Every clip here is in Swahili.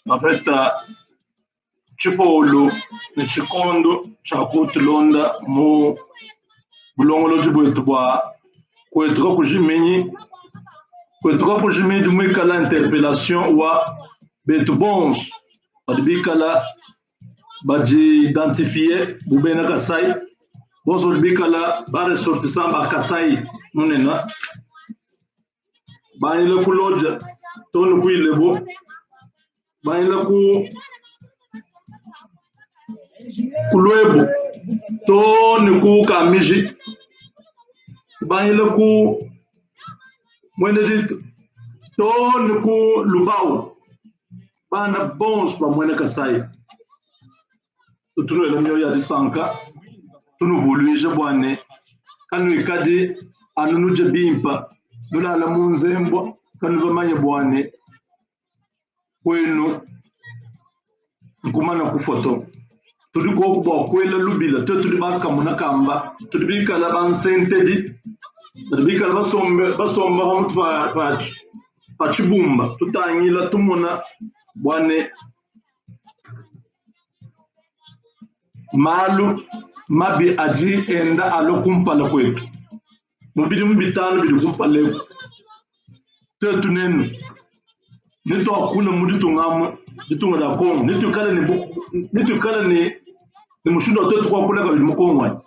En fait, Chipolo, le Chikondo, Chakutulonda, Mo, Bulongolo Jibuetwa, Kouetro Kujimeni, Kouetro Kujimeni, du Mekala interpellation, ou Betubons, Badbikala, Badji identifié, Boubena Kassai, Boso Bikala, Bare sortissant Bakasai, Nunena, Baile Kuloja, Tonu Kuilebo, Baile Kuluebu, Tonu Ku Kamiji, Baile Ku Mwenedit, Tonu Ku Lubao, Bana Bons, Bamwena Kasai. Tout le monde a dit Sanka, tout nous voulons, je vois, quand nous avons à nous nous bimpa, nous avons Munzembo, quand nous avons boane, nous nkumana ku photo tudi ko ko kwela lubila tudi baka munakamba tudi bikala ban sentedi tudi bikala basomba hamtu pa chibumba tutanyila tumona bwane malu mabi aji enda alokumpala kwetu mubidi mbitano bidi kumpale tetu nenu nito akuna muditu ngamu ditunga da kongo nitu kala ni mushundo tetu kwa kula kabidi mukongwa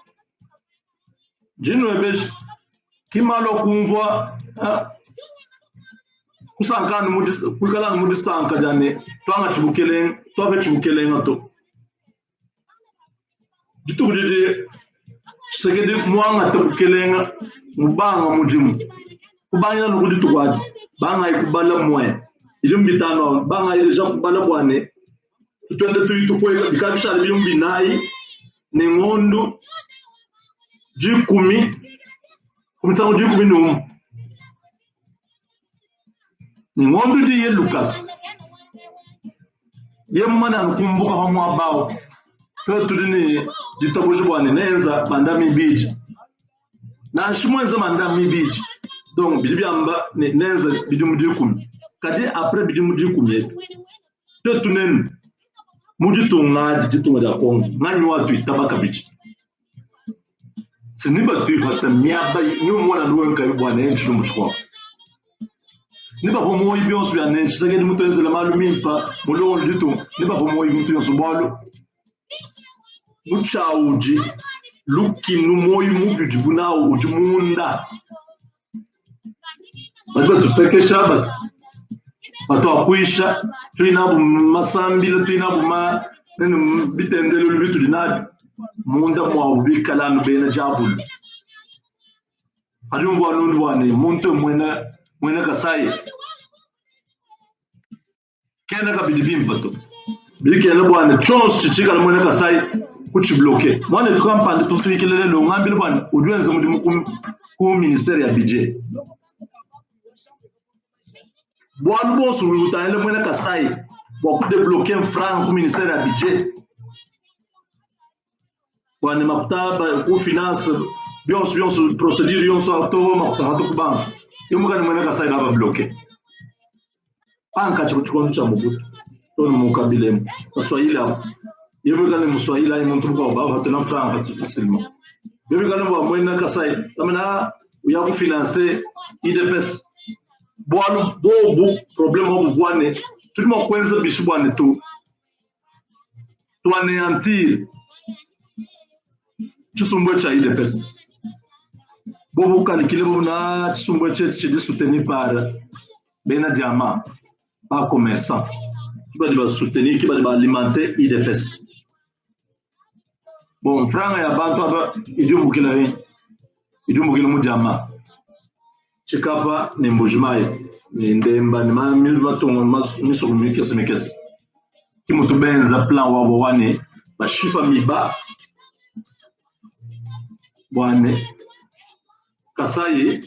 jino ebesh kimalo kumvwa kusankana kukala mudi sanka jane twanga chibukele ngato ditu didi segede mwanga tebukelenga mubanga mujimu kubanya no kuditu kwaji banga ikubala mwe ijumbitano banga ilisha kubala bwane tutwende tuyitu kweka bikabisha libimbi nayi ni ngondu jikumi kumisango jikumi numu ni ngondu di ye Lucas ye mana nukumbuka hamwa bao tudini jitabuji bwane nenza mandami biji na shimwenza mandami biji donc bidi biamba nenza bidi mudikumi kadi après bidi mudikumi tetunen muditunga jitunga da kongo ngani watu itabaka biji siniba tuifata miaba nyumwana luwenka bwane enchi muchwa niba homo ibionso ya nenchi sagedi mutenze la malumimpa mulongo ditunga niba homo ibintu yonso bwalo muchauji lukinu moyi mubiji bunao uji munda bado tusekesha bato akuisha tuinabu masambila tuinabu ma nene bitendele lubitu dinadi munda mwa ubika lanu bena jabulu aliumbu anundu wane muntu mwena kasai kena kabidi bimbato bilike na bwana chons chichika na mwena kasai kuchi bloqué mwana tukampande tutu ikelele lo ngambile bwana ujuenze mudimu ku ministère ya budget bwana bosu utayele mwena kasai pour débloquer un franc ku ministère ya budget bwana makutaba ku finance bionso procédure yonso auto makutaba ku bank yomugani mwena kasai baba bloqué anka chikuchukwa cha mubutu tono mukabilemu Waswahili yebekane muswahili ay muntu kwa baba hatuna franc facilement yebekane wa mwena kasai tamana uya ku financer IDPS bwalu bobu problème obu bwane tulimo kwenza bishibwane tu anéantir chisumbwe cha IDPS bobu calculer bobu na chisumbwe cha de soutenir par bena diamant pas commerçant qui va soutenir qui va alimenter IDPS. Bon, franga ya bantu hapa ijumbukila mujama chikapa ni mbujimai ni ndemba ni mamili batongo miso mikesi kimutu benza plan wabo wane bashipa miba bwane kasai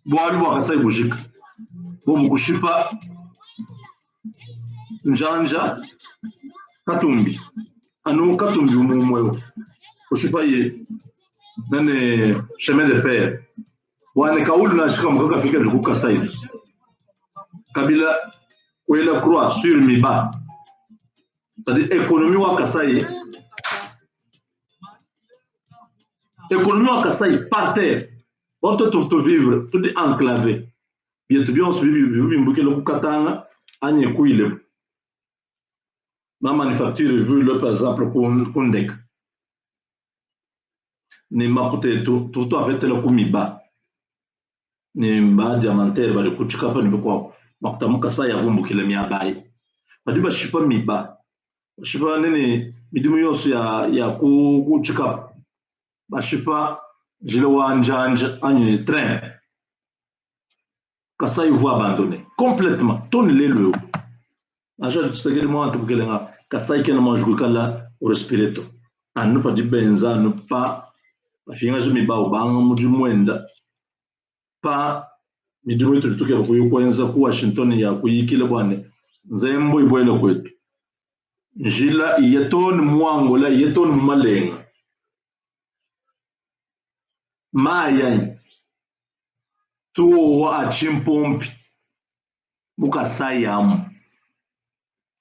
bwali bwa kasai bujika bomu kushipa njanja katumbi anu katumbi umumwewo kushipa ye nane chemin de fer wane kaulu na shika mkaka fika biku kasai kabila kwela croix sur miba c'est-à-dire économie wa kasai par terre on te vivre tout enclavé bien on se vit mbukelo kukatanga anye kuile ma manufacture vu le par exemple kundek ni makute tout avec le kumiba ni mba diamantaire bali kuchika pa niboko makutamuka sa ya vumbukile miabai badiba shipa miba shipa nene midimu yosu ya kuchika bashipa jile wanjanja anye train Kasai vous abandonné complètement ton le aja tsegeli mo antu kelenga Kasai kena manjou kala o respireto anu pa di benza anu pa bafinga jimi ba ubanga muji mwenda pa midimu tuke ko yokwenza ku Washington ya kuyikile bwane Zembo ibwele kwetu. Njila iyetoni mwangola iyetoni mumalenga. Maya tuwa achimpompi buka sayamu.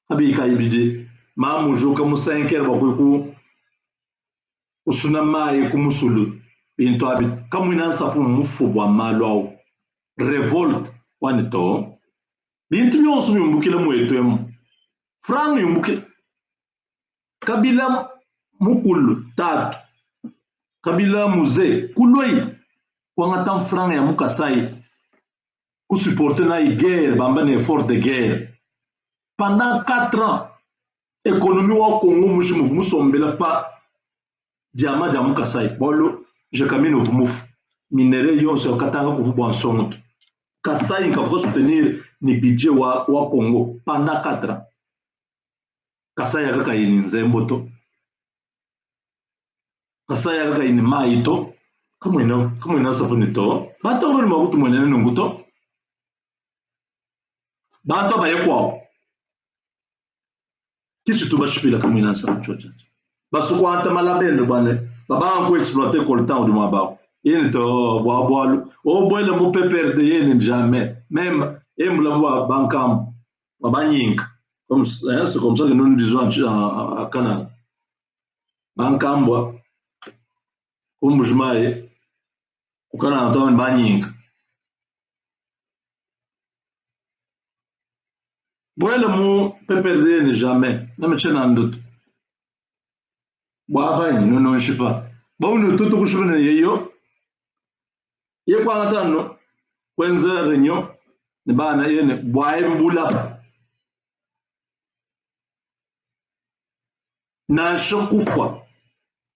Abika ibide mamujuka musankere bakwiku usuna maye kumusulu bintu abi kamwina nsapu mufu bwa malwa revolt wanito bintu byonso bimbukile mwetwemu franc yumbukile kabila mukulu tatu kabila muze kuloi kwangata franc ya mukasai ku supporter na guerre bamba ne effort de guerre pendant 4 ans économie wa Congo mushimu musombela pa diamant ya mukasai bolo je kamino vumufu minere yonso katanga kuvubwa nsongo kasai nkavuka soutenir ni budget wa Congo pendant 4 ans kasai yakaka yini nzembo to kasai yakaka yini maito kamwina sapuni to bato bali makutu mwenene nunguto bato bayekwa kishi tubashipila kamwina sapuchocha basukwanta malabendo bane baba ko exploiter coltan du mabao yene to boaboalu o boile mo PPRD yene jamais même embla boa bankam babanyinka comme c'est comme ça que nous disons à Canada bankam boa umbujumaye ukana to banyinka boile mo PPRD yene jamais même chena ndoto boa non je sais pas bon tout kushubene yeyo yekwanga tano kwenza renyo ne bana yene bwaye mbula na shokufwa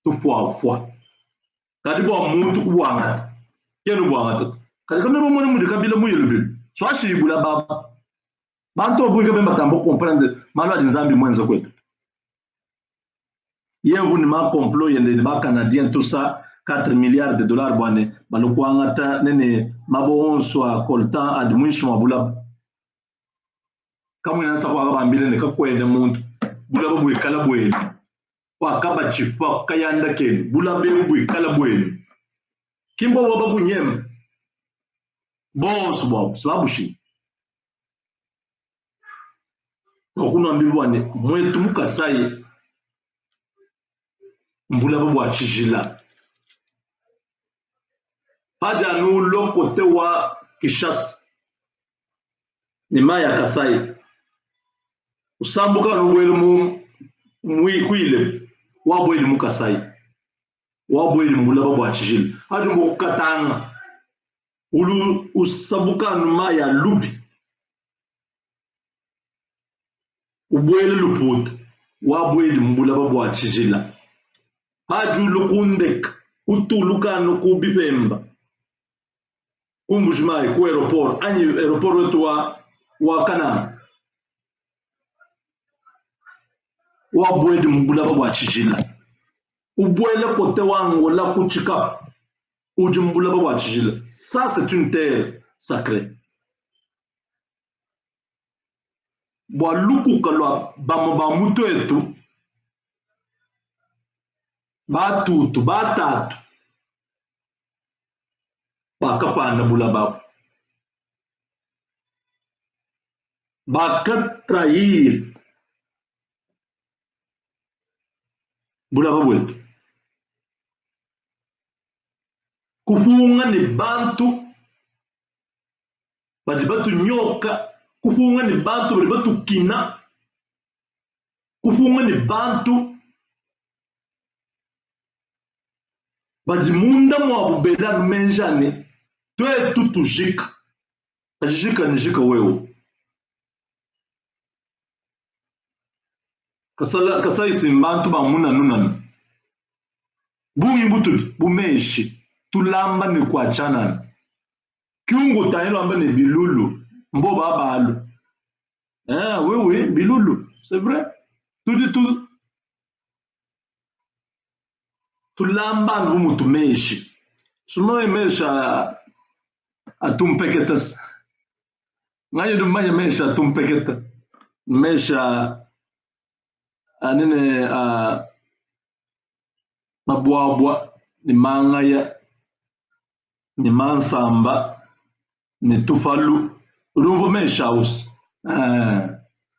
tufwa kadibo muntu kubwanga kenu bwanga kadika no mo mu kabila mu yelubi so ashibula baba bantu buike bemba tambo comprendre malwa nzambi mwenza kwetu yevu ni ma complot yende ni ba canadien tout ça 4 milliards de dollars bwane balokwanga ta nene mabonso a coltan admission abula kamwe nansa kwa bambile ne kakwende muntu bula babu ikala bweni kwa kaba chipa kayanda keni bula bebu ikala bweni kimbo babu nyem bonso bob slabushi kokuna mbibwane mwetu mukasai mbula babu achijila haja nu lokote wa Kishasa ni maya Kasai usambuka no bwele mu kwile wa bwele mu Kasai wa bwele mbula babu achijila haja mbo katanga ulu usambuka no maya lubi ubwele luputa wa bwele mbula babu achijila haja lukundek utuluka no kubipemba Umbujimai ku aeroport ani aeroport wetu wa Kana wa bwedi mbula bwa chijila ubwele kote wa Angola kuchika ujimbula bwa chijila ça c'est une terre sacrée bwa luku kalwa ba muto etu batutu batatu bakapana bula babu bakatrahir bula babu wetu kufunga ni bantu bajibatu nyoka kufunga ni bantu bajibatu kina kufunga ni bantu bajimunda mwa bubela menjane twe tutujika ajika nijika wewe kasai simbantu bamuna nunana bungi bututu bumeshi tulamba ni kuachana kiungo tayelo amba ni bilulu mbo babalu oui bilulu c'est vrai tout tulamba ngumutu meshi suno emesha atumpeketas ngayo dumanya mesha atumpeketa mesha anene mabwabwa ni mangaya ni mansamba ni tufalu urumva mesha us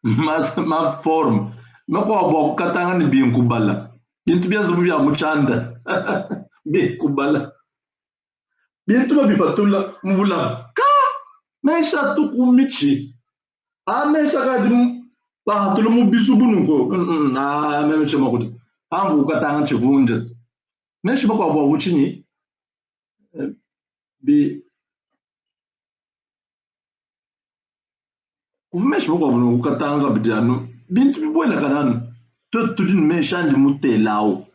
ma form mabwabwa katanga ni binkubala bintu byanzu bya muchanda binkubala bintu babifatula mubula ka mesha tukumichi mesha kadi bahatulu mubisu bunungo meme chema kuti ambu katanga chivunja mesha bakwabwa uchini bi kuvumesha bakwabwa ukatanga bidano bintu bibwela kananu tudin mesha ndi mutelao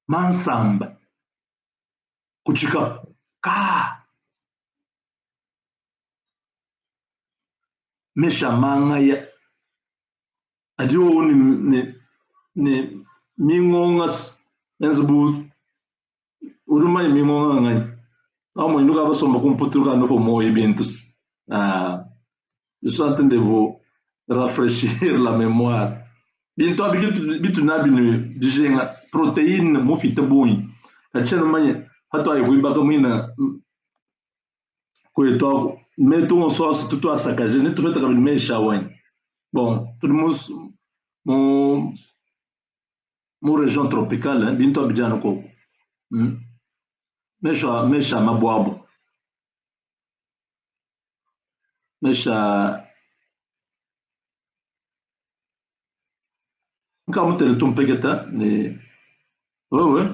mansamba kuchika ka mesha mangaya adio ni mingongas enzubu uruma mingonga ngani amo inuka basomba kumputuka no mo eventos je suis en train de vous rafraîchir la mémoire bintu bitu nabinu dijenga protéine mo fita boi achana manya hata ayi kuibaka mwina kweto meto on sauce tutu asakaje ne tutu kabili mesha wani bon tout le monde mon région tropicale bintu abidjana ko mesha mabwabo mesha nkamutele tumpegeta ne ouais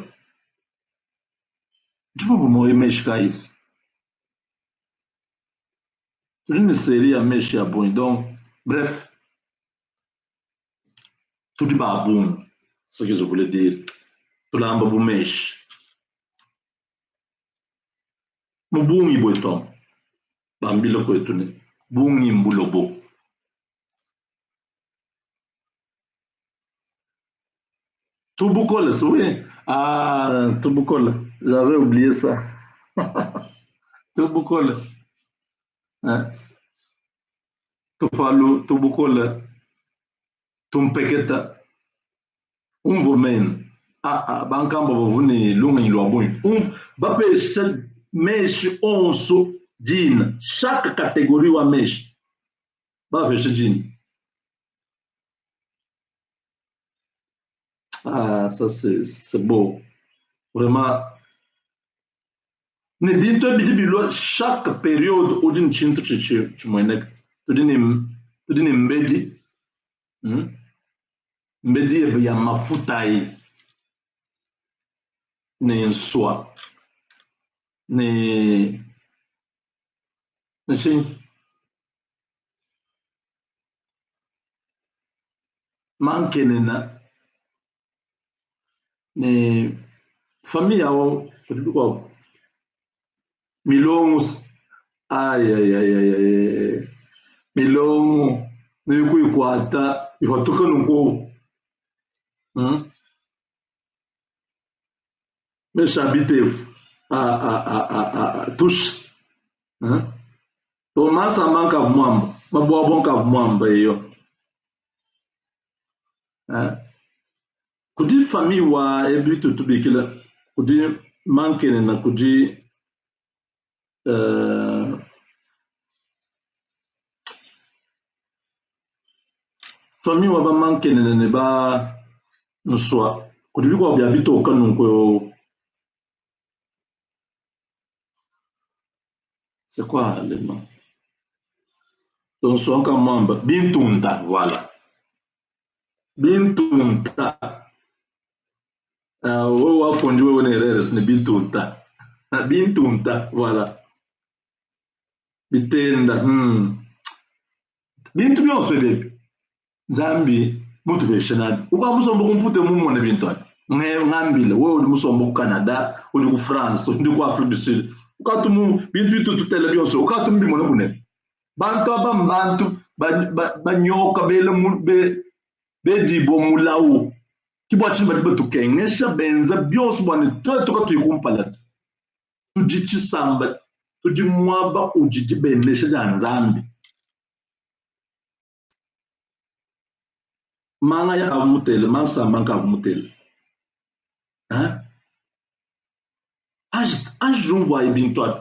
tu peux mo mesh guys une série à mesh ya bon donc bref tout du babou ce que je voulais dire tout l'amba bu mesh mubungi boitom bambilo ko etune bungi mbulobo Tubukola, oui. Tubukola, j'avais oublié ça. Tubukola. Tufalu, Tubukola, Tumpeketa, Umvomen. Bankamba bavuni lungi lwabuni. Bape mesh onso jean. Chaque catégorie wa mesh. Bape jean. Ça c'est beau. Vraiment. Ne binto bidibilo chaque période où d'une chintu chimoinek. Tu dis mbedi. Mbedi ya mafutai. Ne nswa. Ne ching. Manke nena. Ne famille yao kwa milongo milongo ne kuikwata iwatoka nuko meshabitefu touche Tomasa manka mwamba mabwabonka mwamba iyo kudi famille wa ebitu tubikila kudi mankene na kudi famille wa ba mankene ne ba nswa kudi biko bya bito kanunko c'est quoi le nom donc son kamamba bintunda voilà Bintunta. Wa fonji wewe nereres ne bintunta. Bintunta, voilà. Bitenda. Bintu byose bebe. Zambi motivational. Uka musombo kumpute mumo ne bintu. Ngambile wewe uri musombo ku Canada, uri ku France, uri ku Afrique du Sud. Ukatumu bintu tutele byose. Ukatumu bimone kune. Bantu abambantu banyoka bele Bedi bomulawo kibwa chimba tibetu kengesha benza byosu bwane toka tuyikumpala tujichi samba tujimwaba ujiji benesha ya nzambi manga ya kamutel mansa manka kamutel hein age voit bien toi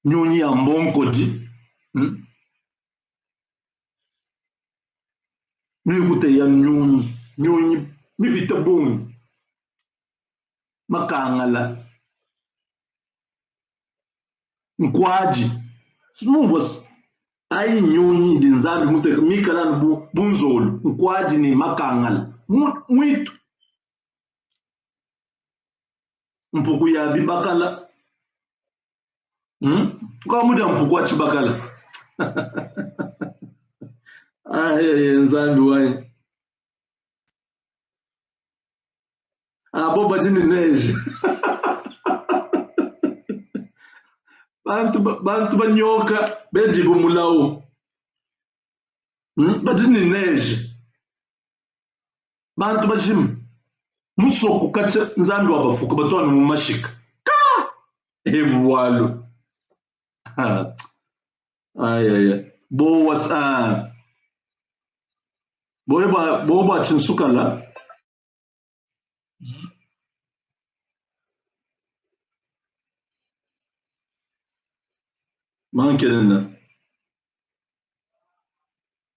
nyoni ambonko di ni kute ya nyoni mi bita bon makangala nkwaji sumubos ai nyoni din zambi mute mikalan bunzolo nkwaji ni makangala muito mpuku ya bibakala kwa muda mpuku wa chibakala nzambi wai boba dini neige bantu banyoka bedibo mulao badini neige bantu bashim musoko kacha nzambi wabafuka batwana mu mashika ebwalo ay bowas boba chinsukala mankelenda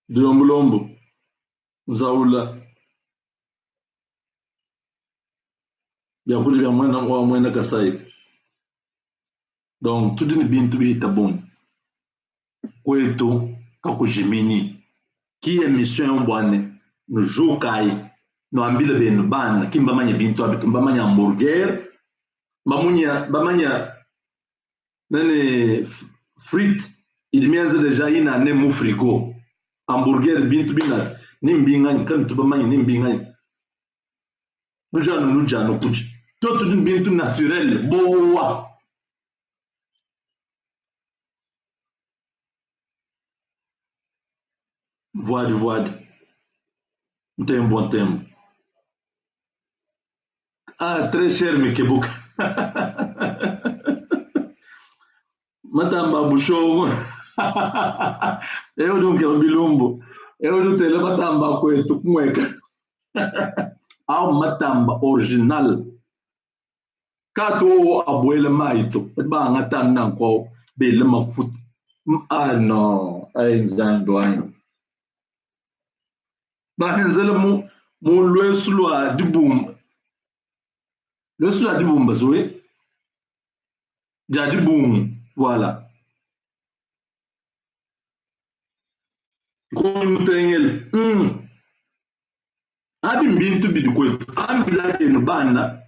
dilombolombo nzaula byakuli bya mwena Kasai donc tudini bintu bita bon kwetu kakujimini ki emission bwane no jokai no ambile beno bana kimba manya bintu abikimba manya hamburger bamanya nene frit idimianze deja ina ne mu frigo hamburger bintu bina nimbingani kan tubamanya nimbingani nujano kuji toto din bintu naturel boa voade tempo très cher me kebuka matamba bushogo eu dunke bilumbu eu dutele matamba kwetu kumweka au matamba original kato abuela maito ba ngatan nan ko bele mafut no ay nzando ay ba henzele mu lwesulwa dibum basowe ja dibum voilà ko mutengel abi mbintu bidi kwetu ambila eno bana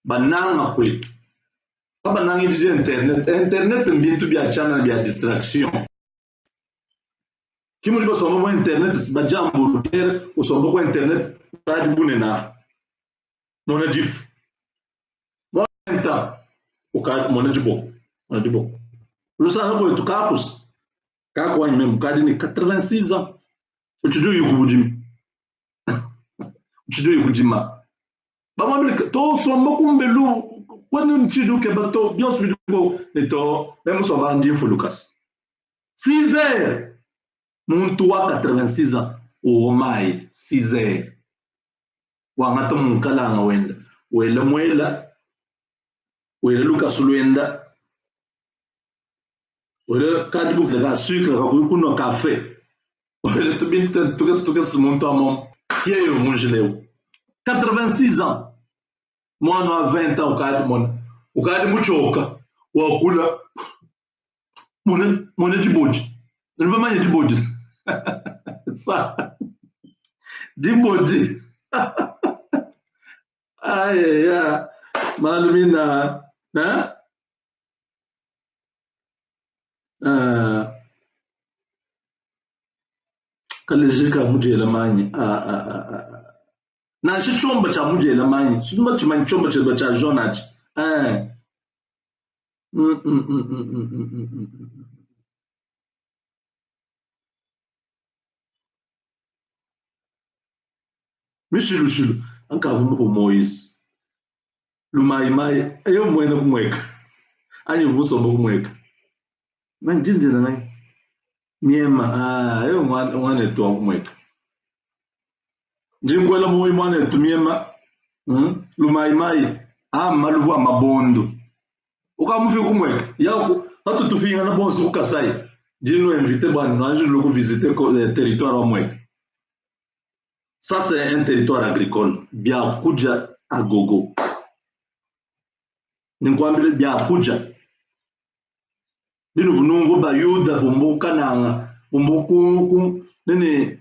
bananga kwetu bananga di internet mbintu bya channel bya distraction kimuli basoma mo internet ba jambo ker usomba ko internet radi bunena mona jif mona uka mona jibo lusana ko tukapus kako wa même kadi ni 86 ans uchido yukujima bamabile to somba kumbelu kwani nchidu ke bato bios bidugo neto même so bandi fo Lucas 6 heures muntu wa 86 ans o mai 6 heures wa ngata munkalanga wenda wela Lucas lwenda wala kadibu ka sucre ka kuno café wala to bintu tugas muntu amom yeyo munjileu 86 ans mwana wa 20 ans ukadi muchoka wakula mune diboji nibamanye diboji sa diboji ya malumina kalejika mujela manyi na shi chomba cha mujela manyi suduma chimanyi chomba cha Jonach mishilu ankavu mu Moise lumai eyo mwena kumweka ayo buso kumweka nanjinje na ngai Miema, yo mwane tu mweka. Jingwela mwane tu miema. Lumaimai, maluva mabondo. Ukamufi kumweka. Yako, hatu tufinga na bonsi ukasai. Jino invité bani, nanjou loko visiter le territoire wa mweka. Ça, c'est un territoire agricole. Biakuja à gogo. Ninkwambile biakuja. Dino vunungo bayuda bumbu kananga. Bumbu ku nene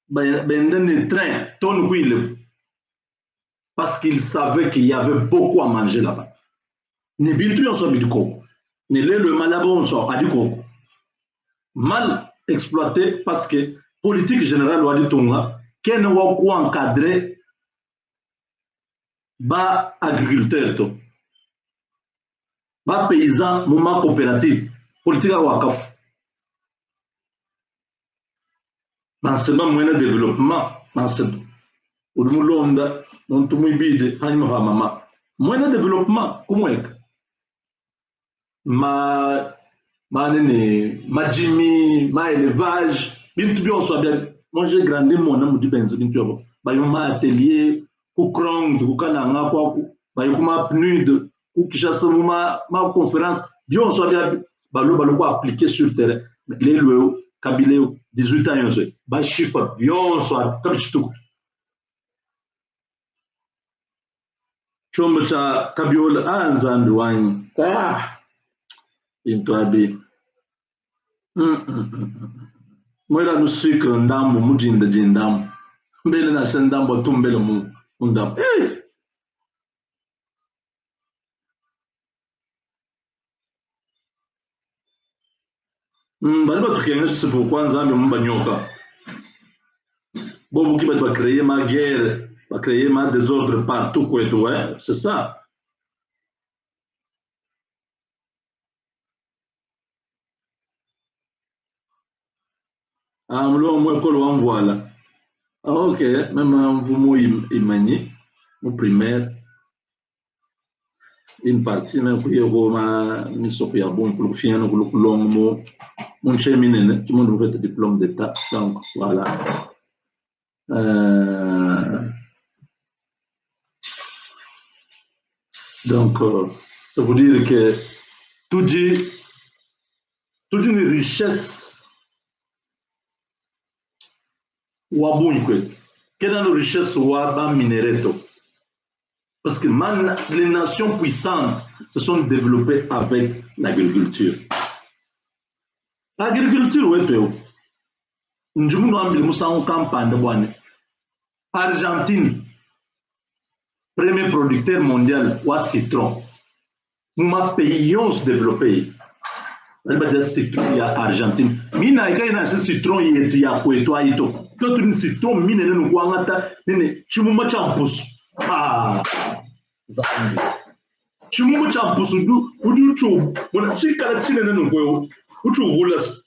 bendene train. Ton kuile. Parce qu'ils savaient qu'il y avait beaucoup à manger là-bas. Ni bintu yon so du coco. Ni le malabo so a du coco. Mal exploité parce que politique générale wa di tonga ken wa ko encadrer ba agriculteur to. Ba paysan mouvement coopératif politique wa kaf. Dans ce moyen de développement dans ce Udumulonda montumibide hanyuma ha mama. Moyen de développement kumweka. Ma jimi, ma élevage, bintu bien soit bien. Moi j'ai grandi mon nom du benzo bintu abo. Ba yuma atelier, ku krong, ku kananga kwa ku, ba yuma PNUD, ku kishasa ma conférence, bien soit bien balo ko appliquer sur terrain. Les loyo kabile 18 ans yose. Ba chiffre bien soit kabichitu. Chombo cha kabiola anzandu wanyi. Into abi. Mwela no sucre ndambo mujinda jindambo. Mbele na shandambo tumbele mundambo. Baliba tukianga sipo kwanza ambe mumba nyoka. Bobo qui va créer ma guerre, va créer ma désordre partout quoi tout, ouais, c'est ça. Mlo mwe kolo en voilà. Ok, même vous moi imani, mon primaire. Une partie même que yo ma misoko ya bon pour finir no ko long mo mon cheminene tout le monde veut diplôme d'état donc voilà. Donc ça veut dire que toute une richesse wa bonne quelle est la richesse wa ba minereto parce que les nations puissantes se sont développées avec l'agriculture. L'agriculture ouais toi njumu no ambi musa on campagne bwane Argentine premier producteur mondial wa citron ma pays ont se développé elle va dire citron ya Argentine mina ikaina ce citron yetu ya kwetu aito tout une citron mine no kwangata nene chimuma champus zambi chimuma champus du chu mona chikala chine no kweyo uchu hulas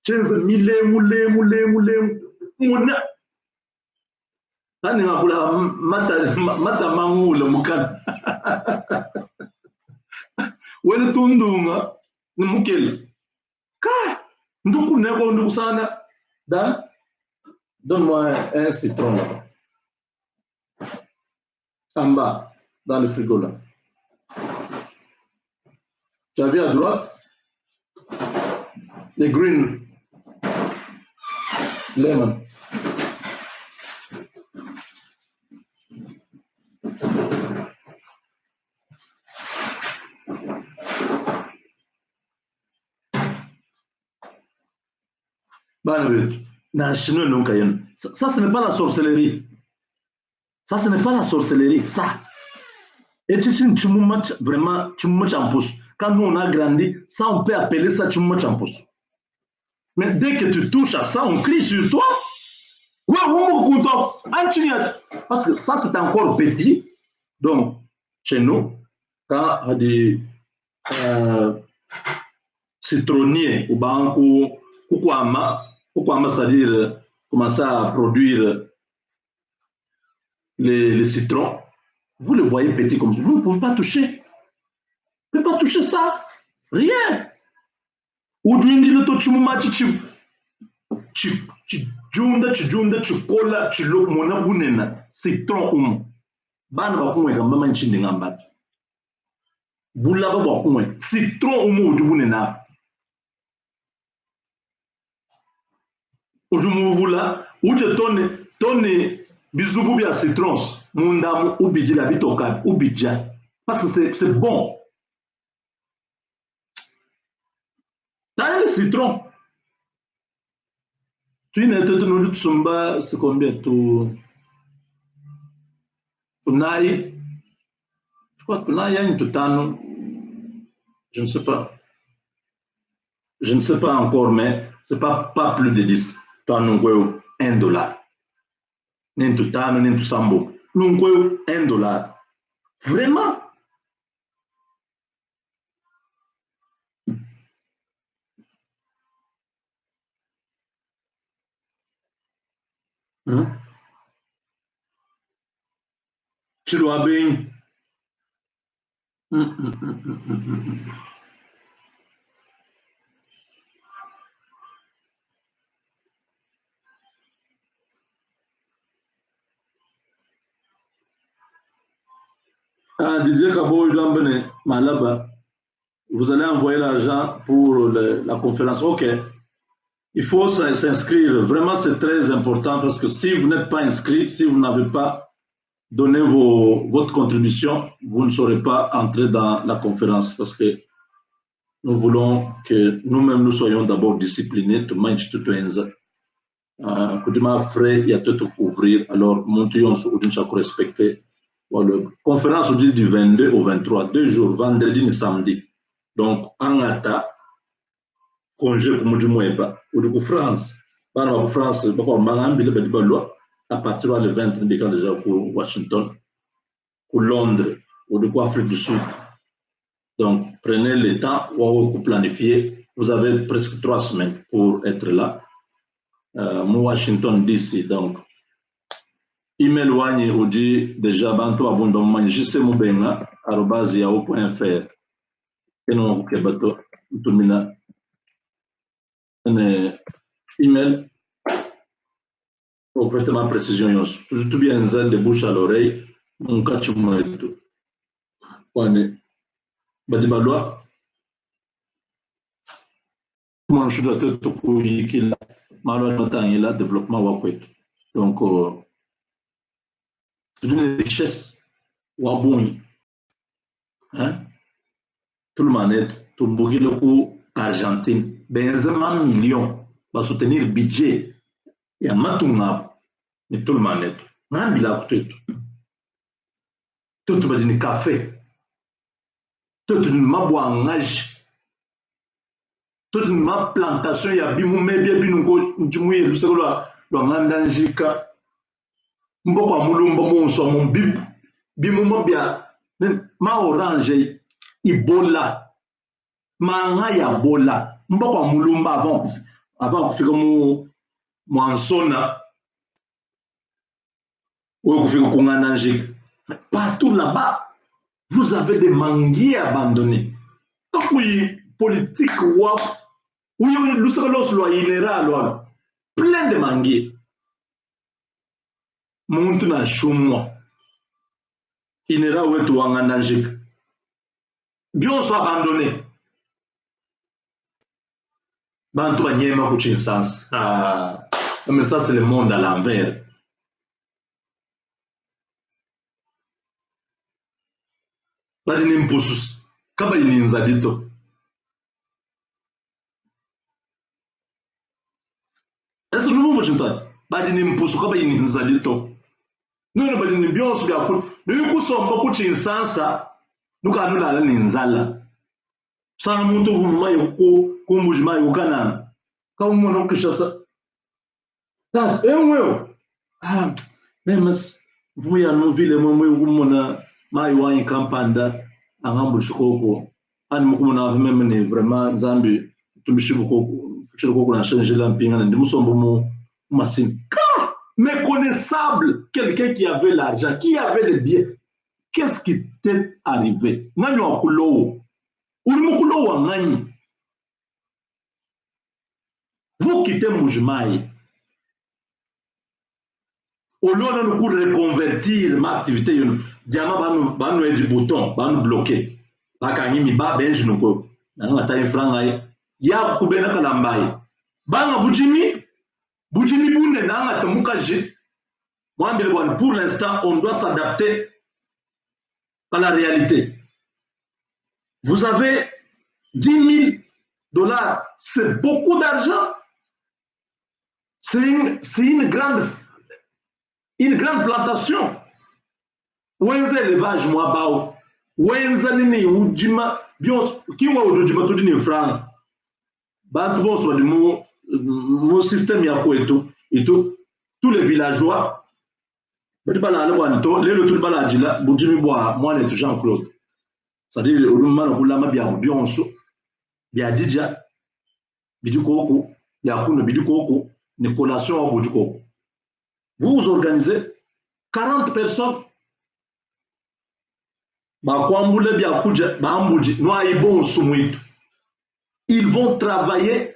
chenze milemu muna tani ngakula mata mangula mukana wena tundunga ni mukele ka nduku neko nduku sana dan donne-moi un citron là en bas dans le frigo là tu as vu à droite les green lemon. Ça, ce n'est pas la sorcellerie. Ça, ce n'est pas la sorcellerie. Ça. Et tu sais, vraiment, tu me champous. Quand nous, on a grandi, ça, on peut appeler ça tu me champous. Mais dès que tu touches à ça, on crie sur toi. Ouais, parce que ça, c'est encore petit. Donc, chez nous, quand il y a des citronniers ou banco, c'est-à-dire commencer à produire les citrons, vous le voyez petit comme ça. Vous ne pouvez pas toucher. Vous ne pouvez pas toucher ça. Rien. Ou du le chijunda chikola chilo mona bunena citron bana bakumwe kamba nchinde ngamba bula bakumwe citron udubunena ujumuvula uje tone bizubu bia citrons mundamu ubijila bitoka ubija parce que c'est bon. T'as le citron. Tu n'es pas tenu de Tsumba, c'est combien tu naï? Je crois que naï a une totane. Je ne sais pas. Je ne sais pas encore, mais c'est pas plus de 10. Tu as $1. N'en totane, n'en tout sambo. Nous $1. Vraiment? Hein? Tu dois bien. Didier Kabo, Malaba, vous allez envoyer l'argent pour la conférence. Ok. Il faut s'inscrire. Vraiment, c'est très important parce que si vous n'êtes pas inscrit, si vous n'avez pas donné votre contribution, vous ne saurez pas entrer dans la conférence parce que nous voulons que nous-mêmes nous soyons d'abord disciplinés. Tout le monde il y a tout ouvrir. Alors, montons sur chaque respecté. La conférence du 22 au 23, 2 jours, vendredi et samedi. Donc, en ata, congé pour Moudjoumoeba, ou de France, par France, à partir du 20 déjà pour Washington, pour Londres, ou de Afrique du Sud. Donc, prenez le temps pour planifier. Vous avez presque 3 semaines pour être là. Washington DC, donc. Email wani udi déjà bantu abondoma jcmubenga@yahoo.fr eno kebato tumina email complètement précision yos tout bien ça de bouche à l'oreille mon kachuma et tout wane badimalwa mon chuda to kuyikila malo notangila développement wakwetu donc d'une richesse wabuni hein tout le monde tout le Argentine Benzema million va soutenir budget et à matunga mais tout le monde nambila tout va dire café tout mabwangage tout ma plantation ya bimu mebia binungo njumuye luselo lwa ngandanjika mbokwa mulumba monso mon bimu mobia ma orange ibola manga ya bola mbokwa mulumba avant kufika mwansona ou kufika kungandanjika partout là-bas vous avez des manguiers abandonnés donc oui politique ou plein de manguiers muntu na shumwa inera wetu wangandanjika bien soit abandonné bantu banyema kuchinsans mais ça c'est le monde à l'envers badi ni mpusus kaba ininza dito est-ce que nous voulons badi ni mpusu kaba ininza dito non badi ni bionso bya ku ni kusomba kuchinsansa nukanula la ninzala sana muntu vuma yuko kumbujima yukana kama mwana kishasa that enweo memes vuya no vile momwe kumona mai wani kampanda angambu shikoko ani mukumona meme ne vraiment zambi tumishibuko shikoko na changer la mpinga ndi musombo mu masine méconnaissable quelqu'un qui avait l'argent qui avait les biens. Qu'est-ce qui t'est arrivé? Ngani wa kulowo. Ulimukulowo ngani? Vous vous quittez Moujmaï, au lieu de nous reconvertir ma activité, diamant va nous du bouton, va nous bloquer. Bakani mi ba benji nuko, nanga ta infranga ya kubena kalambai. Banga bujimi bunde nanga tamuka je. Pour l'instant, on doit s'adapter à la réalité. Vous avez 10 000 $, c'est beaucoup d'argent. C'est une grande plantation. Wenze élevage moi bao. Wenza nini ujima bios kiwa ujima tout ni franc. Bantu bon soit mon système ya ko et tout tous les villageois mais bala le wanto le tout bala djila bujimi boa moi ne Jean-Claude. C'est-à-dire le rumana kula mabia bionso bia didja bidukoko ya kuno bidukoko ne collation au bidukoko. Vous organisez 40 personnes. Ils vont travailler.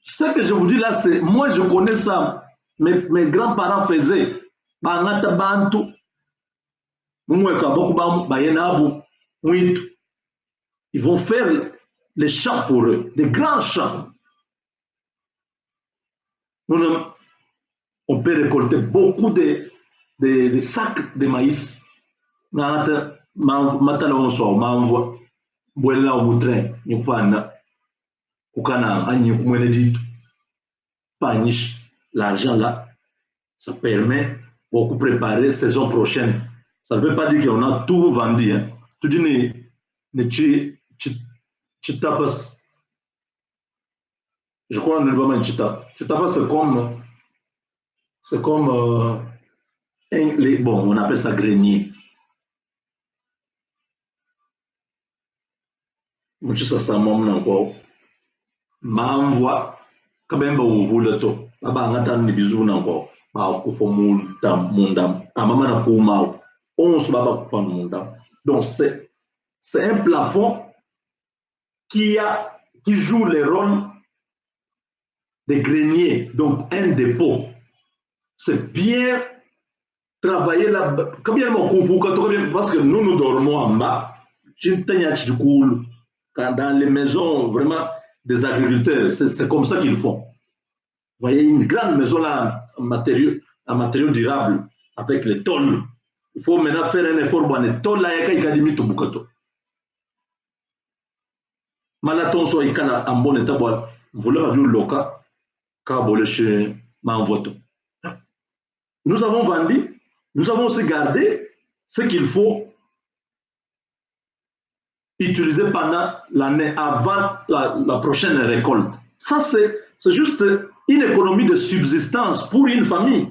Ce que je vous dis là, c'est moi je connais ça. Mes grands-parents faisaient. Ils vont faire les champs pour eux, des grands champs. On peut récolter beaucoup de sacs de maïs. L'argent là, ça permet beaucoup préparer saison prochaine. Ça ne veut pas dire qu'on a tout vendu. Hein. Tu dis, tu tapas. Je crois qu'on ne va pas tu tapas, c'est comme bon, on appelle ça grenier. Je sais ça, mon encore. M'envoie, quand même, vous voulez tout. Là-bas, on attend des bisous encore. Donc, c'est un plafond qui joue le rôle des greniers, donc un dépôt. C'est bien travailler là. Parce que nous dormons en bas. Dans les maisons vraiment des agriculteurs, c'est comme ça qu'ils font. Vous voyez une grande maison là en matériaux durables avec les tôles. Il faut maintenant faire un effort pour les tôles là. Il y a des mythes au bukato. Malaton soit il en bon état. Vous voulez pas dire local. Nous avons vendu, nous avons aussi gardé ce qu'il faut utiliser pendant l'année avant la prochaine récolte. Ça, c'est juste une économie de subsistance pour une famille.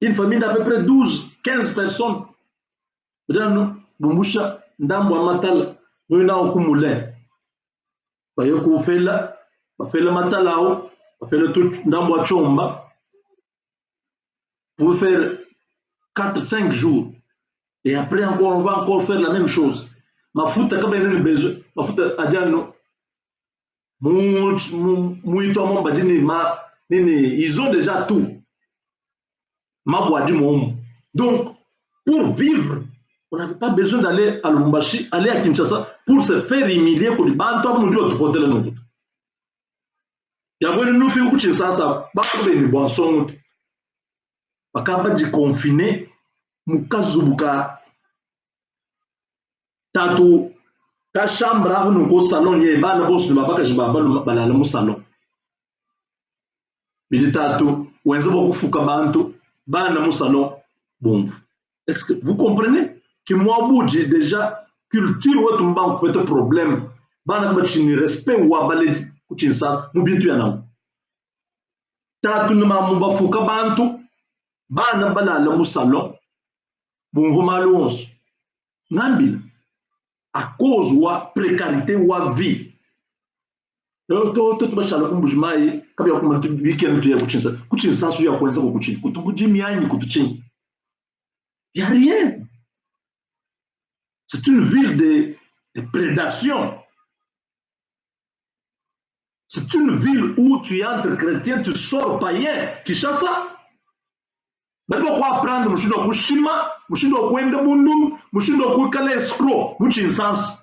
Une famille d'à peu près 12-15 personnes. Bumbusha, Ndambo Matal, nous avons Koumoulin. Vous faites là. On fait le matalao, on fait le tout dans la chomba. Vous pouvez faire 4-5 jours. Et après, encore, on va encore faire la même chose. Ma foute, quand même, il besoin. Ma foute, Adjano. Ils ont déjà tout. Donc, pour vivre, on n'avait pas besoin d'aller à Lubumbashi, aller à Kinshasa pour se faire humilier pour les bantos, nous dire autre côté. Yabone nous fait beaucoup de ça, bakube ni boisson. Bakaba di confiné, mukazubuka. Tato, ta chambre a nous go salon yé ba na boss de babaka jibaba balala mu salon. Bidi tato, wenza boku fuka bantu, ba na mu salon. Bon, est-ce que vous comprenez que moi j'ai déjà culture ou tumba peut être problème. Ba na machine respect ou abaledi. Kuchinsa mubitu yana tatu numa mumba fuka bantu bana balala musalo bongo malons nambila à cause wa précarité wa vie to bashalo kumbujimai kabya kumatu weekend tu ya kuchinsa su ya kwanza ko kuchini kutubujimi yanyi kutuchini y a rien. C'est une ville de prédation. C'est une ville où tu es entre chrétiens, tu sors païen. Kinshasa. Mais pourquoi apprendre Mushindo Kushima, Mushindo Kwenda Bundum, Mushindo Kukala escroc, Muchinsans.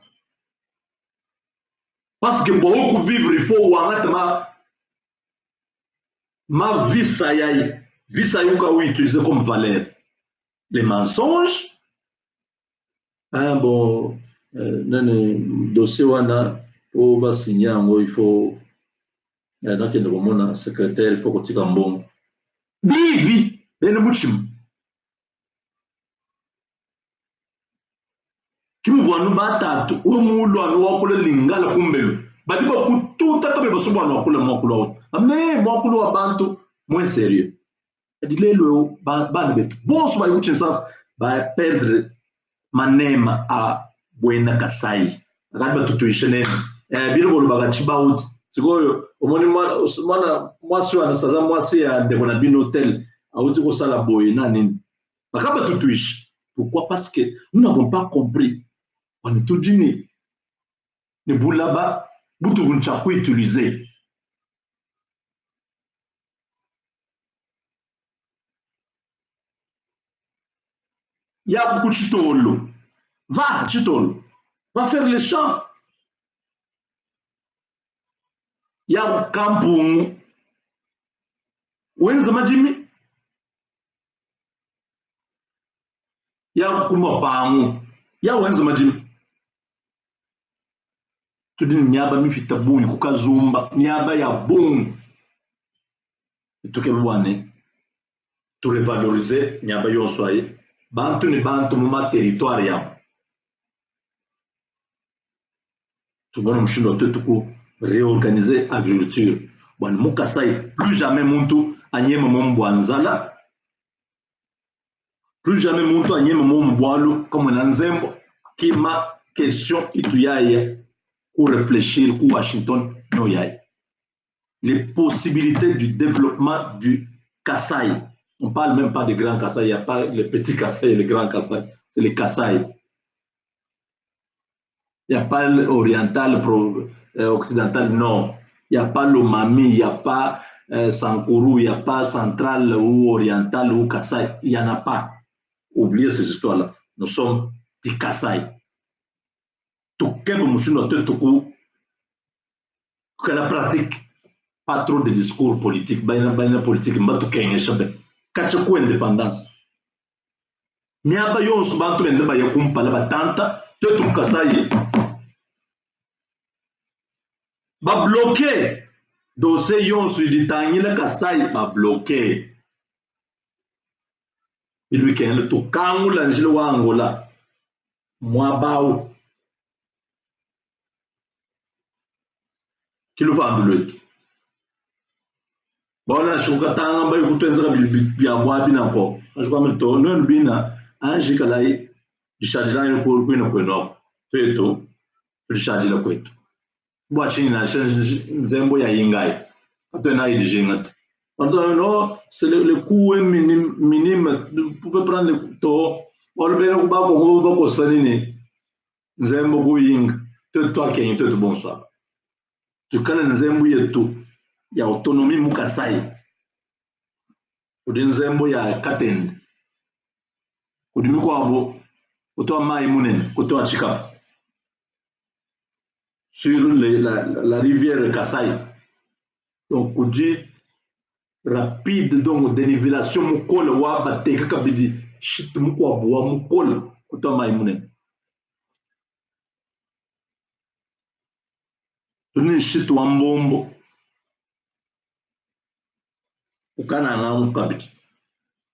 Parce que pour vivre, il faut ouangat ma vie ça y est. Vie ça y est utilisé comme valeur. Les mensonges. Ah bon, dossier wana, pour signer, il faut. Donc, il y a un secrétaire, il faut que tu aies un bon. Bivi, il y a un mouchim. Qui me voit nous battre, ou nous l'on a lingala kumbelu. Badi ba tout à fait besoin de nous la mokolo. Mais mokolo abantu moins sérieux. Il dit le ban bet. Bon soit une sens va perdre manema à Buena Kasai. Regarde tout tuishene. Bilo bolo bagachi baut. Sikoyo omoni moi sur na saza moi c'est ndeko na bin hôtel auti ko sala boye na nini. Bakaba tout tuish. Pourquoi? Parce que nous n'avons pas compris. On est tout dîné. Ne boulaba butu bunchaku utiliser. Il y a beaucoup de chitolo. Va, chitolo. Va faire les champs. Il y a un campung. Où est-ce que Jimmy? Il y a un kumapang. Il y a où est-ce que Jimmy? Tu dis, Niaba mi fita boum, kuka zumba, Niaba ya boum. Et tout que tu revaloriser, Niaba yon soye. Bantu ni bantu muma territoire ya. Tu vois, nous sommes tout réorganiser l'agriculture. Bon, Mukasai, plus jamais muntu anyema momboanzala. Plus jamais muntu anyema momboalo comme un nzembo qui ma question ituyaye pour réfléchir pour Washington no yaye. Les possibilités du développement du Kasaï. On ne parle même pas de Grand Kasaï, il n'y a pas le petit Kasaï et le Grand Kasaï, c'est le Kasaï. Il n'y a pas l'oriental, occidental, non. Il n'y a pas l'Omami, il n'y a pas Sankourou, il n'y a pas central ou oriental ou Kasaï. Il n'y en a pas. Oubliez ces histoires-là. Nous sommes des Kasaï. Tout ce que que la pratique, pas trop de discours politiques, politique, kachaku indépendance. Niaba yon subantu mende ba yakum pala batanta, te tum kasaye. Ba bloqué. Dossier yon su ditangi la kasaye ba bloqué. Il lui ken to kangu la njilo wa Angola. Mwa bao. Kilo fa ambulet. Bona shuka tanga ba yukutenza bya bwa bina ko. Ashwa mto non bina anje kalai dishadila yo ko kwino kweno. Teto dishadila kwetu. Bwa chini na nzembo ya yingai. Atena idijinga. Non, c'est le coût minime. Vous pouvez prendre le taux. On le verra au sanini. Nzembo going. Toi qui es tout bonsoir. Tu connais Nzembo y tout. Il y a autonomie Mukasai. Ou Nzembo ya Katend. Ou du Mukwabo. Ou toi Maïmounen. Ou toi Chikap. Sur la rivière Kasai. Donc, on dit rapide, donc dénivellation mukole wa bateka kabidi shit mukwa bwa mukole kuto Maïmounen. Tuni shit wa mbombo ukana nga mukabidi.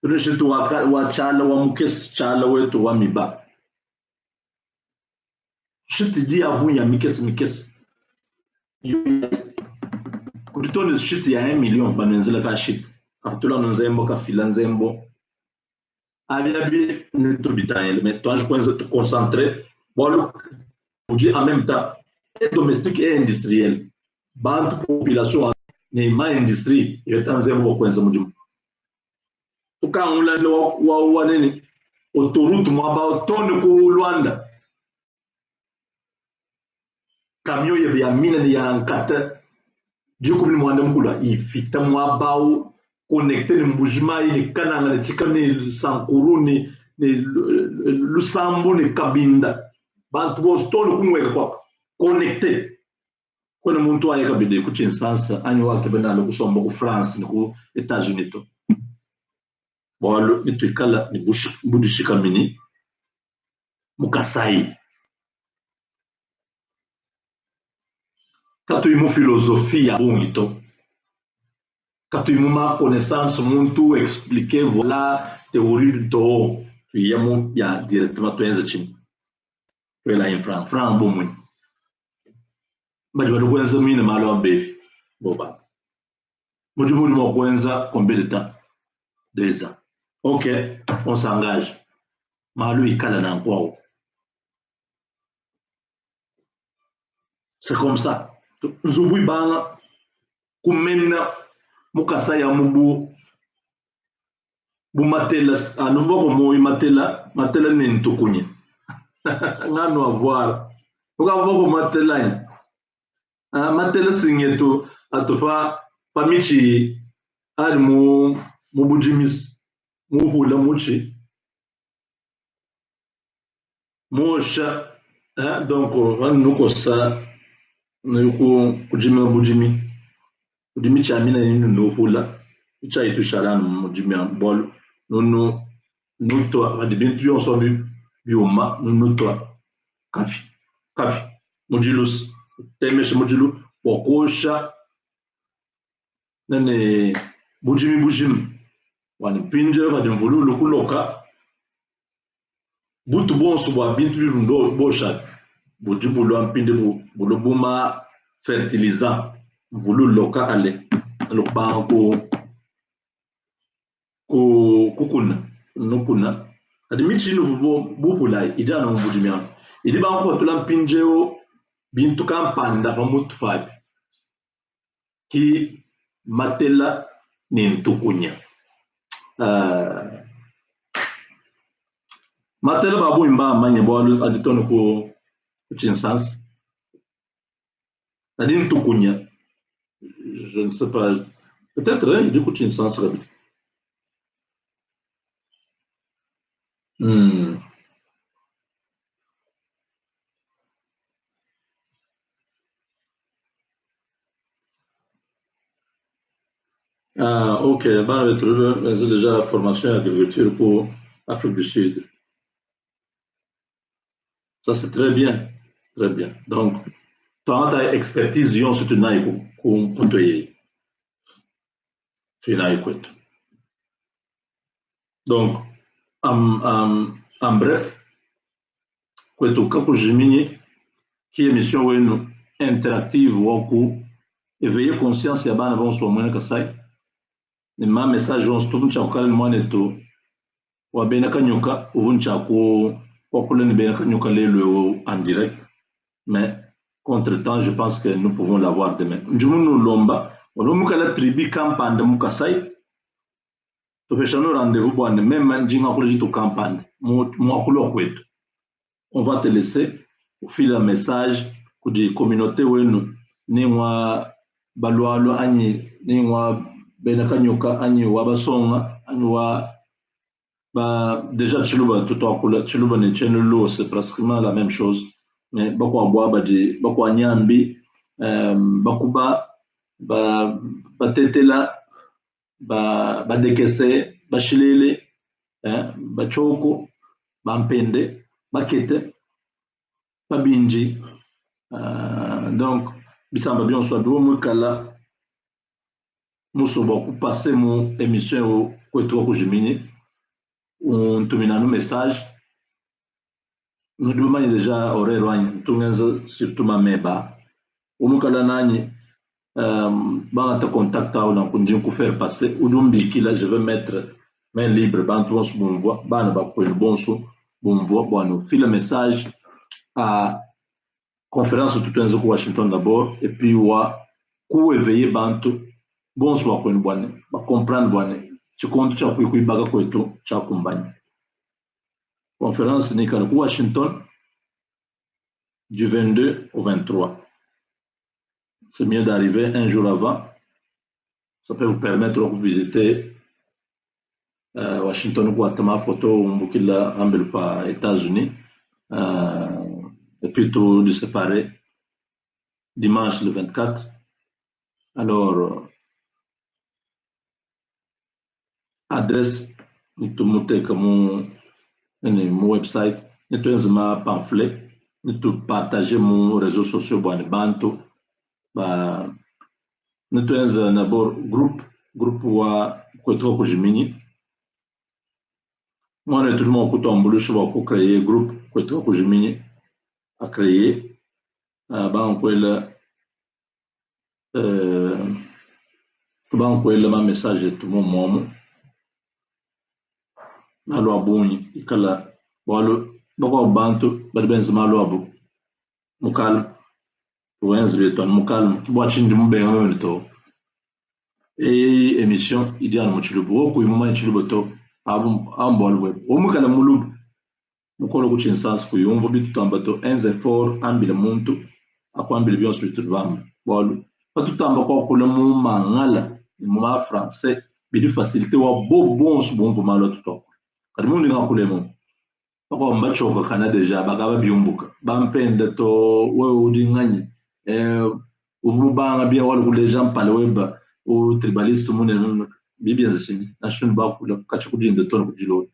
Tuni shit wa chala wa mukes chala wetu wa miba. Shit di abu ya mikes. Kutitoni shit ya 1 million banenzela ka shit. Kapitula nzembo ka fila nzembo. Aviabi neto bitanye mais toi je pense te concentrer bon produit en même temps et domestique et industriel. Bande population ni ma industrie et nzembo kwenza mujumu. Tuka unla wa nini autoroute mo ba tonne ko Luanda. Camion ya mina ya nkata du coup ni mwanda mkula ifita mwabao connecté ni mbujima ni kananga ni chika ni sankuru ni lusambu ni kabinda bantu bostoni kumweka kwa connecté kone muntu ayeka bide ku chinsansa ani wake benalo kusomba ku France ni ku États-Unis to bolo itwikala ni budishika mini mukasai katu imu philosophie ya bongito katu imu ma connaissance muntu expliquer voilà théorie du to yamo ya directement to enza chim to la in franc bomu baje bado kwenza mine malo ambe boba mujibu ni mo kwenza combien de temps 2 ans ok on s'engage malo ikala na kwao c'est comme ça nzubu banga kumena mukasa ya mubu bumatela anuba ko moyi matela ne ntukunye ngano avoir ukava ko matela matela singeto atofa pamichi ali mu bujimis mu hula muchi mosha donc nuko sa nuko kujima bujimi udimi chamina ni no hula icha itu shalana mujimi bol nono nuto adibintu yo so bioma nuto kafi mujilus temesh mujilu wakosha nene bujimi wani pinje wadi mvululu kuloka butu bonsu bwa bintu birundo bosha bujibu lo ampinde bulubuma fertilisant mvululu loka ale lokba ko kukuna adimichi no bupula idana mbujimi idi ba ko tula mpinjeo bintu kampanda pa mutu fabi ki matela ni ntukunya matela babu imba manye bolu aditono ko chinsans adi ntukunya je ne sais pas peut-être du coup chinsans rabit ok, ben, j'ai déjà la formation en agriculture pour Afrique du Sud. Ça, c'est très bien. Très bien. Donc, tu as expertise, yon sur ton aïe pour te donc, en bref, quand je qui est mission interactive ou éveiller conscience, il y a un avance pour moi que ça. Ma message on se trouve chakala mwaneto wa bena kanyoka ubuncha ko popula ni bena kanyoka le en direct mais contre-temps je pense que nous pouvons l'avoir demain njumunu lomba olomuka la tribu campagne mukasai to fechano rendez-vous bwana même njinga ko jito campagne mo akulo kwetu on va te laisser au fil d'un message ku di communauté wenu ni mwa balwalo anyi ni mwa bena kanyoka anyi wabasonga anyi wa déjà Chiluba ne Chenelo c'est pratiquement la même chose mais bako abwa bako anyambi bakuba batetela badekese bashilele bachoko bampende bakete babinji donc bisamba bien soit do mukala musoba ku passer mon émission ko to ko jimini on termine nos messages nous demandons déjà horaire loin tout le surtout ma meba umukala nani ba ta contacta ou donc on ko faire passer ujumbi kila je vais mettre main libre ba tout ce bon voix ba na ba ko le bon so bon voix bon file message à conférence tout un Washington d'abord et puis wa ko éveiller bantu bon soit ko bonne ba comprendre bonne tu comptes cha ku baga ko to cha kumbanya conférence ni kan Washington du 22 au 23 c'est mieux d'arriver un jour avant. Ça peut vous permettre de visiter Washington ou Guatemala, photo ou aux États-Unis. Et puis tout de séparer dimanche le 24. Alors, adresse, nous te montrons comme mon website, nous te un pamphlet, nous te partager mon réseaux sociaux, banto, nous te d'abord groupe wa kwetro ko jimini. Moi, tout le monde je vais créer groupe kwetro ko jimini à créer. On peut ma message tout le monde. Malo abuni ikala walo boko bantu badbenz malo abu mukal wenz beton mukal bwachindi mubenga mento émission idiana muchilubu ko yuma chilubu to abu ambol web o mukala mulub mukolo kuchin sans ko yumvo bitu tambato enze for ambile muntu akwambile byonse bitu bam bolo patutamba ko kulemu mangala mu ma français bidi facilité wa bons bon malo to kadi mundu ngakulemo bako mbachoka kana deja bakaba byumbuka bampende to wewe udinganyi uvubanga bien wala ku les gens pale weba o tribaliste munene bibia zishini nashun bakula kachukujinde to kujilo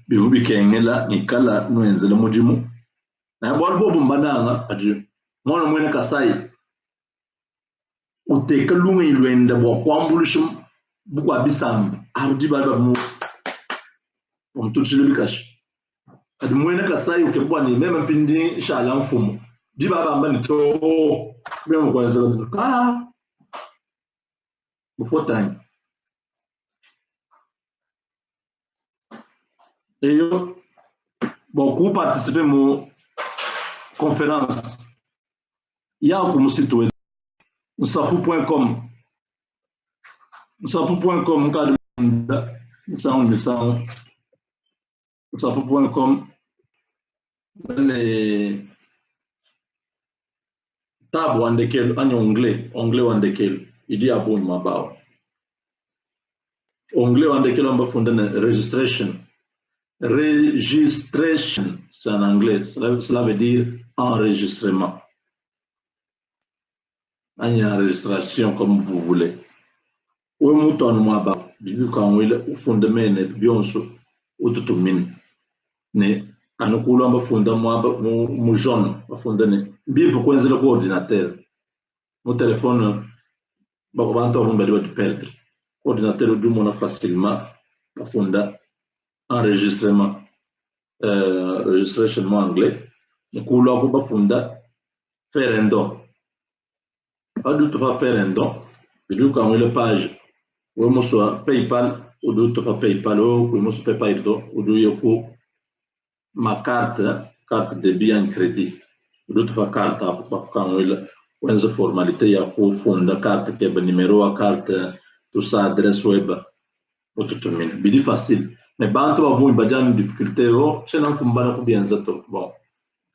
bivubi kengela nikala nwenzele mujimu na bwal bobu mbananga adi mwana mwene kasai uteka lunga ilwenda bwa kwambulushim bukwa bisamba arudi balba mu mtuchile bikashi adi mwene kasai ukebwa ni meme pindi inshallah mfumo di baba mbani to bema kwa zalo bufotani et yo beaucoup participer mo conférence ya ko mo site web nsapu.com kadi nsapu.com le tab wandekel en anglais wandekel idi abon mabao anglais wandekel on va fonder registration c'est en anglais cela veut dire enregistrement enregistration comme vous voulez ou mouton mabao bibi kan wele fondement ne bionso ututumin ne anokulu amba funda mu jaune bafunda ne bibi kwenzela ko ordinateur mon téléphone bako bantu abumba de perdre ordinateur du mona facilement bafunda enregistrement registration en anglais nokulu ako bafunda faire un don adu to faire un don bibi kan wele page ou mo soit PayPal ou d'autres pas PayPal ou mo soit PayPal ou do yoko ma carte débit en crédit ou d'autres pas carte pour quand ou une formalité ya pour fonder carte que numéro à carte tout ça adresse web ou tout termine bidi facile mais bantu abo ibajan difficulté o chena kumbana ko bien zato bon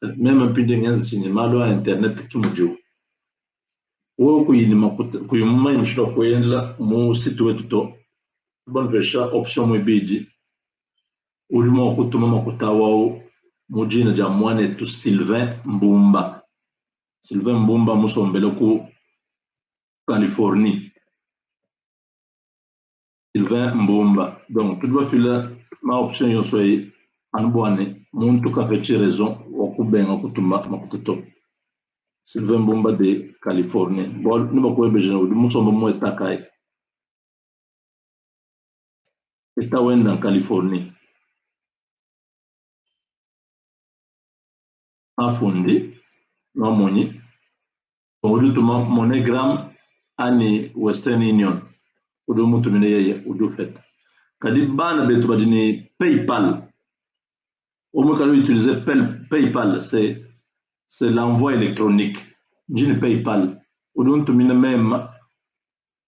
même un peu de ngenzi cinéma lo internet ki mujo ou kuyima imshiro kwenda mu site wetu to bon vesha option mwebidi ulimo kutuma makutawa mujina ja mwane tu Sylvain Mbumba musombele ku Californie Sylvain Mbumba donc tu dois filer ma option yo soy anbwane muntu ka feti raison okubenga kutuma makuto Sylvain Mbumba de Californie bon ni bako beje no musomba mo etakai eta wenda en Californie afundi no moni odu tuma MoneyGram ani Western Union odu mutu mine yeye odu fait kadi bana betu badini PayPal au moins quand on utilise PayPal c'est l'envoi électronique jini PayPal odu mutu mine même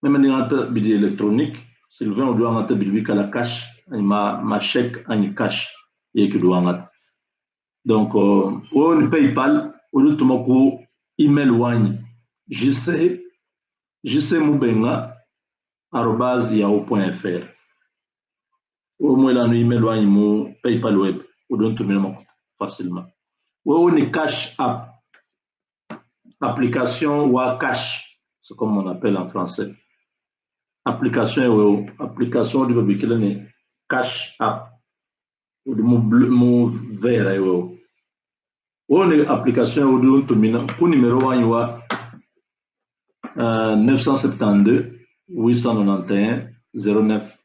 ni ngata bidi électronique Sylvain odu ngata bidi kala cash ma chèque ani cash yeki do ngata donc on PayPal odu tuma ko email wani jcmubenga@yahoo.fr. Au moins là, email wani mu PayPal web ou donc tout le facilement. Ou ni Cash App, application ou Cash, c'est comme on appelle en français. Application du public Cash App ou de mu vert ou ni application ou de tout pour numéro wani wa 972 891 09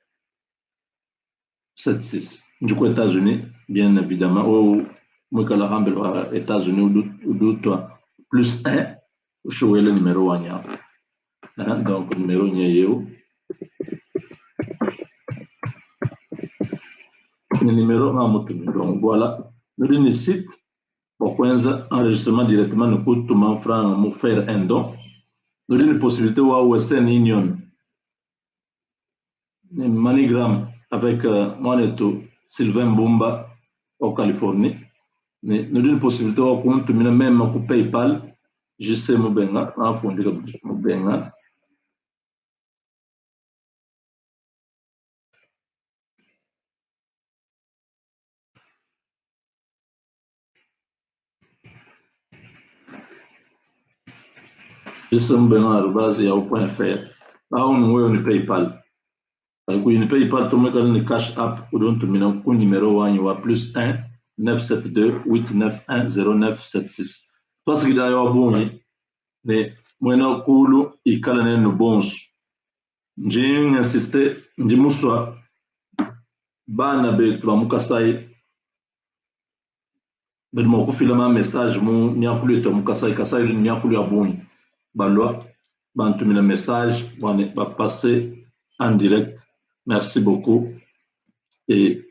76. Du coup, États-Unis, bien évidemment, ou aux États-Unis, ou toi, plus 1, je vais le numéro 1. Donc, le numéro 1, le numéro 1, donc voilà. Nous avons un site pour enregistrement directement, nous coûte tout mon franc, nous faire un don. Nous avons une possibilité de Western Union, MoneyGram avec moi et tout, Sylvain Bumba au Californie. Nous avons une possibilité de compte même pour PayPal, JC Mubenga, en fond de Mubenga. JC Mubenga@yahoo.fr. Là, on a PayPal. Une PayPal, tout le monde a une Cash App, ou donc un numéro 1, plus 1 972 891 0976. Parce que d'ailleurs, bon, mais moi, je coulu, il calme nos bons. J'ai insisté, j'ai moussoi, bana be tuba mukasai, ben mon filament message, mon miakulu to mukasai, kasai, miakulu aboni. Baloi, bantu mina message, on va passer en direct. Merci beaucoup. Et